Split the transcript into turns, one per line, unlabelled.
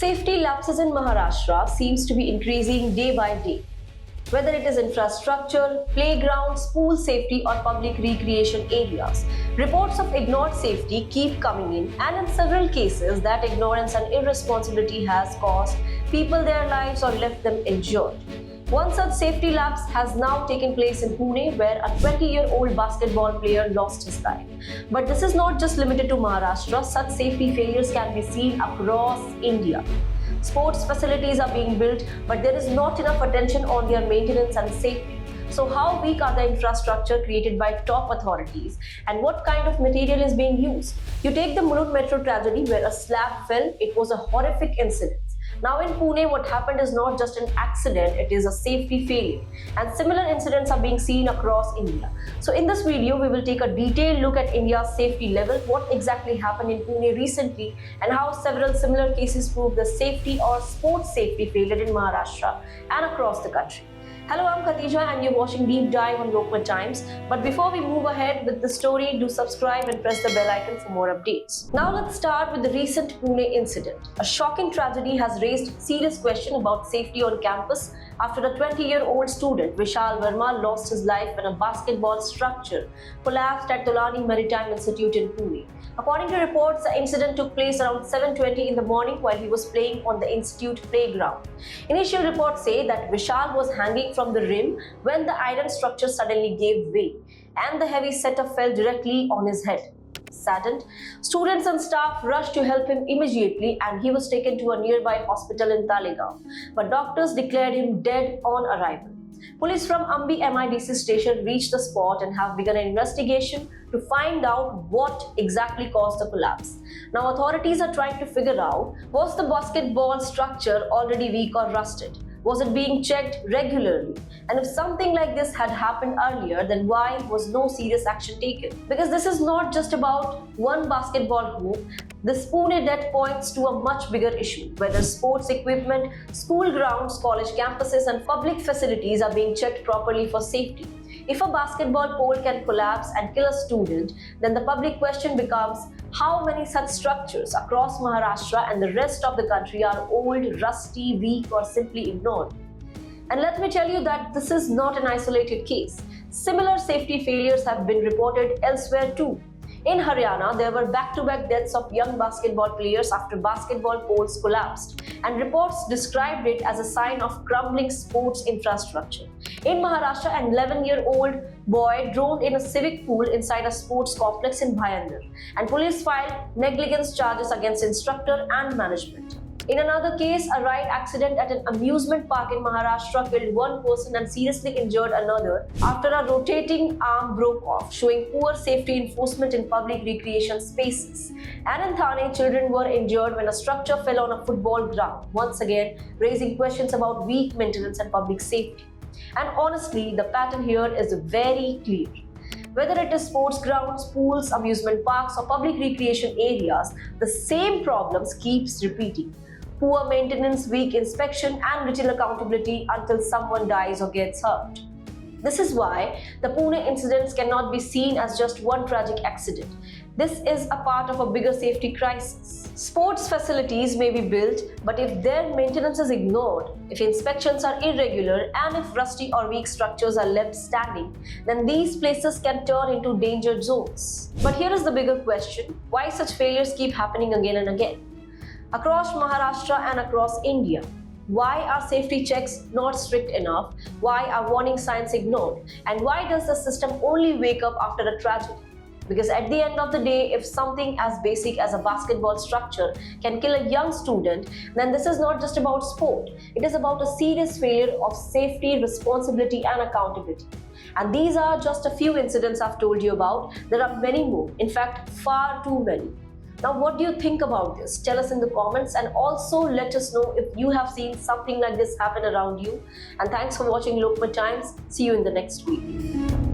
Safety lapses in Maharashtra seems to be increasing day by day. Whether it is infrastructure, playgrounds, pool safety or public recreation areas, reports of ignored safety keep coming in, and in several cases that ignorance and irresponsibility has cost people their lives or left them injured. One such safety lapse has now taken place in Pune, where a 20-year-old basketball player lost his life. But this is not just limited to Maharashtra. Such safety failures can be seen across India. Sports facilities are being built, but there is not enough attention on their maintenance and safety. So how weak are the infrastructure created by top authorities, and what kind of material is being used? You take the Mulund Metro tragedy where a slab fell. It was a horrific incident. Now in Pune, what happened is not just an accident, it is a safety failure. And similar incidents are being seen across India. So in this video, we will take a detailed look at India's safety level, what exactly happened in Pune recently, and how several similar cases prove the safety or sports safety failure in Maharashtra and across the country. Hello, I'm Khatija and you're watching Deep Dive on Lokmat Times. But before we move ahead with the story, do subscribe and press the bell icon for more updates. Now let's start with the recent Pune incident. A shocking tragedy has raised serious question about safety on campus after a 20-year-old student, Vishal Verma, lost his life when a basketball structure collapsed at Tolani Maritime Institute in Pune. According to reports, the incident took place around 7:20 in the morning while he was playing on the institute playground. Initial reports say that Vishal was hanging from the rim when the iron structure suddenly gave way and the heavy setup fell directly on his head. Saddened, students and staff rushed to help him immediately and he was taken to a nearby hospital in Talegaon. But doctors declared him dead on arrival. Police from Ambi MIDC station reached the spot and have begun an investigation to find out what exactly caused the collapse. Now authorities are trying to figure out, was the basketball structure already weak or rusted? Was it being checked regularly? And if something like this had happened earlier, then why was no serious action taken? Because this is not just about one basketball hoop. This Pune death points to a much bigger issue, whether sports equipment, school grounds, college campuses and public facilities are being checked properly for safety. If a basketball pole can collapse and kill a student, then the public question becomes, how many such structures across Maharashtra and the rest of the country are old, rusty, weak or simply ignored? And let me tell you that this is not an isolated case. Similar safety failures have been reported elsewhere too. In Haryana, there were back-to-back deaths of young basketball players after basketball poles collapsed, and reports described it as a sign of crumbling sports infrastructure. In Maharashtra, an 11-year-old boy drowned in a civic pool inside a sports complex in Bhayandar, and police filed negligence charges against instructor and management. In another case, a ride accident at an amusement park in Maharashtra killed one person and seriously injured another after a rotating arm broke off, showing poor safety enforcement in public recreation spaces. And in Thane, children were injured when a structure fell on a football ground, once again raising questions about weak maintenance and public safety. And honestly, the pattern here is very clear. Whether it is sports grounds, pools, amusement parks or public recreation areas, the same problems keeps repeating. Poor maintenance, weak inspection and little accountability until someone dies or gets hurt. This is why the Pune incidents cannot be seen as just one tragic accident. This is a part of a bigger safety crisis. Sports facilities may be built, but if their maintenance is ignored, if inspections are irregular, and if rusty or weak structures are left standing, then these places can turn into danger zones. But here is the bigger question: why such failures keep happening again and again? Across Maharashtra and across India, why are safety checks not strict enough? Why are warning signs ignored? And why does the system only wake up after a tragedy? Because at the end of the day, if something as basic as a basketball structure can kill a young student, then this is not just about sport. It is about a serious failure of safety, responsibility and accountability. And these are just a few incidents I've told you about. There are many more, in fact, far too many. Now, what do you think about this? Tell us in the comments and also let us know if you have seen something like this happen around you. And thanks for watching Lokmat Times. See you in the next week.